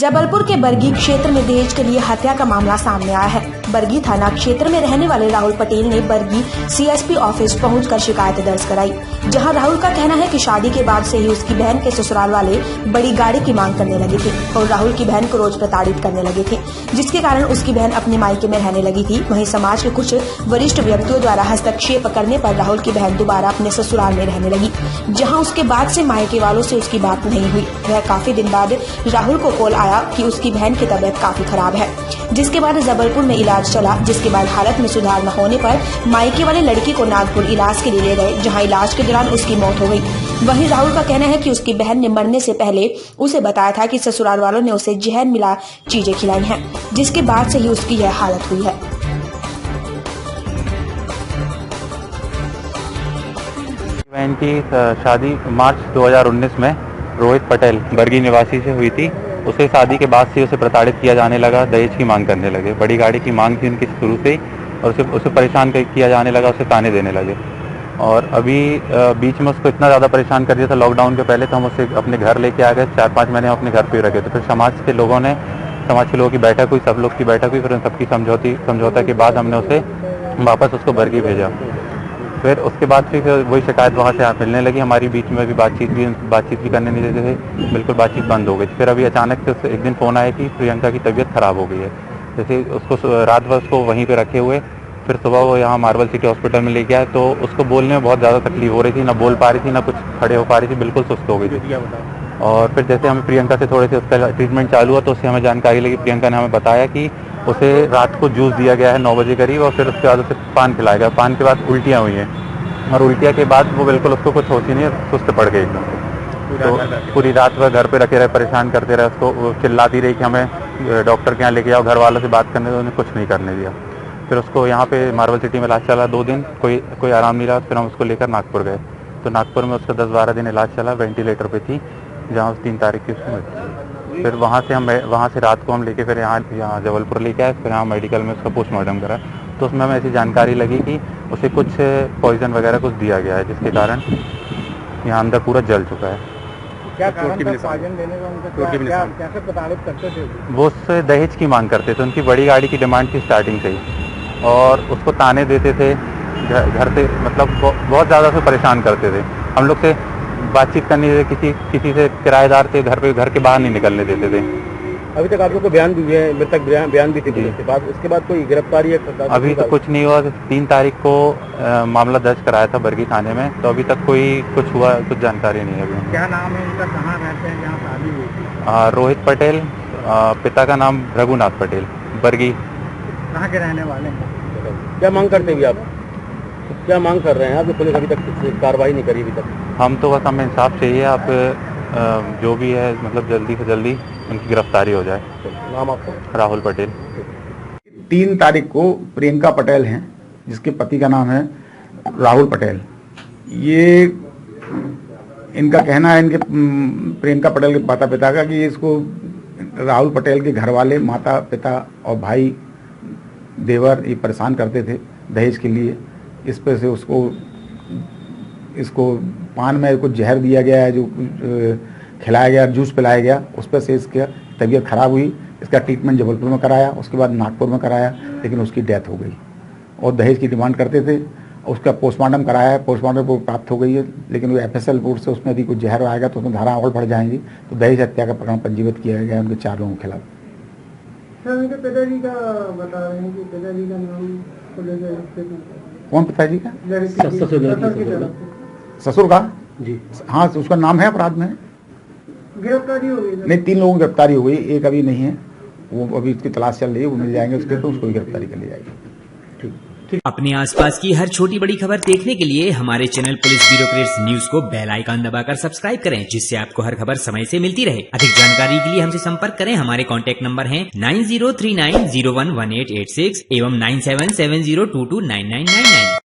जबलपुर के बरगी क्षेत्र में दहेज के लिए हत्या का मामला सामने आया है। बरगी थाना क्षेत्र में रहने वाले राहुल पटेल ने बरगी सीएसपी ऑफिस पहुंचकर शिकायत दर्ज कराई, जहां राहुल का कहना है कि शादी के बाद से ही उसकी बहन के ससुराल वाले बड़ी गाड़ी की मांग करने लगे थे और राहुल की बहन को रोज प्रताड़ित करने लगे थे, जिसके कारण उसकी बहन अपने मायके में रहने लगी थी। वहीं समाज के कुछ वरिष्ठ व्यक्तियों द्वारा हस्तक्षेप करने पर राहुल की बहन दोबारा अपने ससुराल में रहने लगी, जहाँ उसके बाद से मायके वालों से उसकी बात नहीं हुई। वह काफी दिन बाद राहुल को कॉल आया कि उसकी बहन की तबीयत काफी खराब है, जिसके बाद जबलपुर में इलाज चला, जिसके बाद हालत में सुधार न होने पर मायके वाले लड़की को नागपुर इलाज के लिए ले गए, जहां इलाज के दौरान उसकी मौत हो गई। वहीं राहुल का कहना है कि उसकी बहन ने मरने से पहले उसे बताया था कि ससुराल वालों ने उसे जहर मिला चीजें खिलाई हैं, जिसके बाद से ही उसकी यह हालत हुई है। बहन की शादी मार्च 2019 में रोहित पटेल बरगी निवासी से हुई थी। उसे शादी के बाद से उसे प्रताड़ित किया जाने लगा, दहेज की मांग करने लगे। बड़ी गाड़ी की मांग थी उनकी शुरू से ही, और उसे परेशान किया जाने लगा, उसे ताने देने लगे। और अभी बीच में उसको इतना ज़्यादा परेशान कर दिया था, लॉकडाउन के पहले तो हम उसे अपने घर लेके आ गए। 4-5 महीने अपने घर पे रखे थे। फिर समाज के लोगों की बैठक हुई, सब लोग की बैठक हुई। फिर उन सबकी समझौता के बाद हमने उसे वापस उसको बरगी भेजा। फिर उसके बाद फिर वही शिकायत वहाँ से मिलने लगी। हमारी बीच में भी बातचीत भी करने नहीं देते थे, बिल्कुल बातचीत बंद हो गई। फिर अभी अचानक से उससे एक दिन फ़ोन आया कि प्रियंका की तबीयत ख़राब हो गई है। जैसे उसको रात भर उसको वहीं पे रखे हुए, फिर सुबह वो यहाँ मार्बल सिटी हॉस्पिटल में लेके आए, तो उसको बोलने में बहुत ज़्यादा तकलीफ हो रही थी, ना बोल पा रही थी, ना कुछ खड़े हो पा रही थी, बिल्कुल सुस्त हो गई थी। और फिर जैसे हमें प्रियंका से थोड़े से उसका ट्रीटमेंट चालू हुआ, तो उससे हमें जानकारी लगी। प्रियंका ने हमें बताया कि उसे रात को जूस दिया गया है 9 बजे करीब, और फिर उसके बाद उसे पान खिलाया गया। पान के बाद उल्टियाँ हुई हैं, और उल्टिया के बाद वो बिल्कुल उसको कुछ होती नहीं है, सुस्त पड़ गई एकदम। तो पूरी रात वह घर पे रखे रहे, परेशान करते रहे उसको। वो चिल्लाती रही कि हमें डॉक्टर के यहाँ लेके जाओ, घर वालों से बात करने दो, उन्हें कुछ नहीं करने दिया। फिर उसको यहाँ पे मार्बल सिटी में इलाज चला 2 दिन, कोई आराम नहीं रहा। फिर हम उसको लेकर नागपुर गए, तो नागपुर में उसका 10-12 दिन इलाज चला, वेंटिलेटर पे थी, जहाँ 3 तारीख की उसको मृत्यु। फिर वहाँ से रात को हम लेके फिर यहाँ जबलपुर लेके आए। फिर यहाँ मेडिकल में उसका पोस्टमार्टम करा, तो उसमें हमें ऐसी जानकारी लगी कि उसे कुछ पॉइजन वगैरह कुछ दिया गया है, जिसके कारण यहाँ अंदर पूरा जल चुका है। क्या कारण था पॉइजन देने का उनका? कैसे प्रताड़ित करते थे? वो उससे दहेज की मांग करते थे। उनकी बड़ी गाड़ी की डिमांड थी स्टार्टिंग से ही, और उसको ताने देते थे घर से, मतलब बहुत ज़्यादा से परेशान करते थे। हम लोग से बातचीत करनी देते, किसी से किराएदार थे घर के बाहर नहीं निकलने देते थे। अभी तक आप लोग को बयान भी है, मृतक बयान भी थी पुलिस के पास, उसके बाद कोई गिरफ्तारी है? अभी तो कुछ नहीं हुआ। 3 तारीख को मामला दर्ज कराया था बरगी थाने में, तो अभी तक कुछ हुआ, कुछ जानकारी नहीं है अभी। क्या नाम है उनका, कहाँ रहते हैं, जहाँ शादी हुई थी? रोहित पटेल, पिता का नाम रघुनाथ पटेल, बरगी। कहाँ के रहने वाले हैं? क्या मांग करते हैं आप? क्या मांग कर रहे हैं आप? पुलिस अभी तक कार्रवाई नहीं करी अभी तक। हम तो बस हमें इंसाफ चाहिए। आप जो भी है, मतलब जल्दी से जल्दी उनकी गिरफ्तारी हो जाए। नाम आपका? राहुल पटेल। 3 तारीख को प्रियंका पटेल हैं, जिसके पति का नाम है राहुल पटेल। ये इनका कहना है, इनके प्रियंका पटेल के माता पिता का, कि इसको राहुल पटेल के घर वाले, माता पिता और भाई देवर ये परेशान करते थे दहेज के लिए। इस पर से इसको पान में कुछ जहर दिया गया है, जो खिलाया गया, जूस पिलाया गया, उस पर से इसकी तबीयत खराब हुई। इसका ट्रीटमेंट जबलपुर में कराया, उसके बाद नागपुर में कराया, लेकिन उसकी डेथ हो गई। और दहेज की डिमांड करते थे। उसका पोस्टमार्टम कराया है, पोस्टमार्टम रिपोर्ट प्राप्त हो गई है, लेकिन वो FSL रिपोर्ट से उसमें यदि कुछ जहर आएगा तो उसमें धारा और बढ़ जाएंगी। तो दहेज हत्या का प्रकरण पंजीबद्ध किया गया है उनके 4 लोगों के खिलाफ। सर, उनके पिताजी का बता रहे हैं कि पिताजी का नाम को लेकर। कौन पिताजी का? ससुर का जी, हाँ, उसका नाम है अपराध में। गिरफ्तारी हो गई? नहीं, 3 लोगों की गिरफ्तारी हो गई, एक अभी नहीं है, वो अभी उसकी तलाश चल रही है, वो मिल जाएंगे उसके, तो उसको गिरफ्तारी कर ली जाएगी। ठीक। अपने आसपास की हर छोटी बड़ी खबर देखने के लिए हमारे चैनल पुलिस ब्यूरोक्रेट्स न्यूज को बेल आइकन दबाकर सब्सक्राइब करें, जिससे आपको हर खबर समय से मिलती रहे। अधिक जानकारी के लिए हमसे संपर्क करें। हमारे कॉन्टैक्ट नंबर हैं 9039011886 एवं 9770229999।